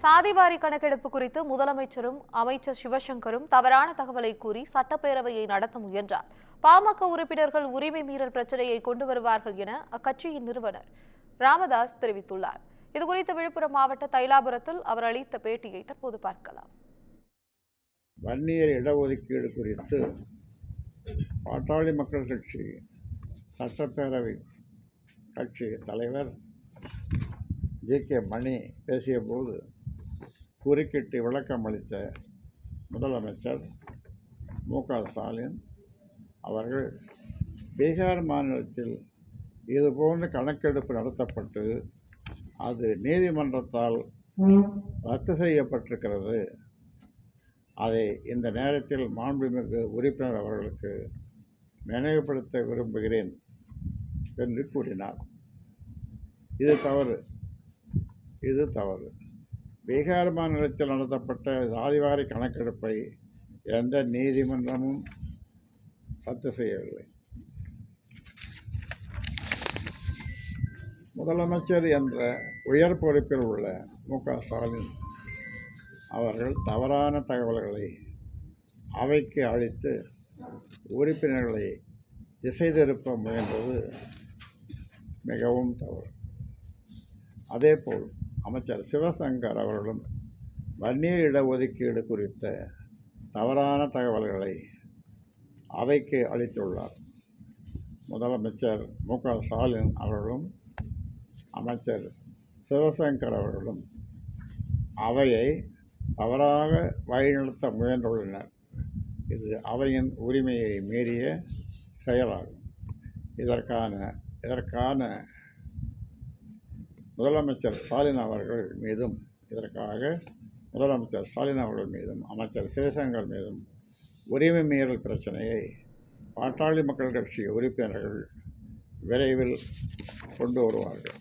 சாதிவாரி கணக்கெடுப்பு குறித்து முதலமைச்சரும் அமைச்சர் சிவசங்கரும் தவறான தகவலை கூறி சட்டப்பேரவையை நடத்த முயன்றார். பாமக உறுப்பினர்கள் உரிமை மீறல் பிரச்சனையை கொண்டு வருவார்கள் என அக்கட்சியின் நிறுவனர் ராமதாஸ் தெரிவித்துள்ளார். இதுகுறித்து விழுப்புரம் மாவட்ட தைலாபுரத்தில் அவர் அளித்த பேட்டியை தற்போது பார்க்கலாம். வன்னியர் இடஒதுக்கீடு குறித்து பாட்டாளி மக்கள் கட்சி சட்டப்பேரவை கட்சி தலைவர் ஜே.கே. மணி பேசிய போது குறுக்கிட்டு விளக்கம் அளித்த முதலமைச்சர் மு.க. ஸ்டாலின் அவர்கள் பீகார் மாநிலத்தில் இதுபோன்ற கணக்கெடுப்பு நடத்தப்பட்டு அது நீதிமன்றத்தால் ரத்து செய்யப்பட்டிருக்கிறது. அதை இந்த நேரத்தில் மாண்புமிகு உறுப்பினர் அவர்களுக்கு நினைவுபடுத்த விரும்புகிறேன் என்று கூறினார். இது தவறு. பீகார் மாநிலத்தில் நடத்தப்பட்ட சாதிவாரி கணக்கெடுப்பை எந்த நீதிமன்றமும் ரத்து செய்யவில்லை. முதலமைச்சர் என்ற உயர் பொறுப்பில் உள்ள மு.க. ஸ்டாலின் அவர்கள் தவறான தகவல்களை அவைக்கு அளித்து உறுப்பினர்களை திசை திருப்ப முயன்றது மிகவும் தவறு. அதேபோல் அமைச்சர் சிவசங்கர் அவர்களும் வன்னியர் இடஒதுக்கீடு குறித்த தவறான தகவல்களை அவைக்கு அளித்துள்ளார். முதலமைச்சர் மு.க. ஸ்டாலின் அவர்களும் அமைச்சர் சிவசங்கர் அவர்களும் அவையை தவறாக வழிநடத்த முயன்றுள்ளனர். இது அவையின் உரிமையை மீறிய செயலாகும். இதற்கான முதலமைச்சர் ஸ்டாலின் அவர்கள் மீதும் அமைச்சர் சிவசங்கர் மீதும் உரிமை மீறல் பிரச்சனையை பாட்டாளி மக்கள் கட்சி உறுப்பினர்கள் விரைவில் கொண்டு வருவார்கள்.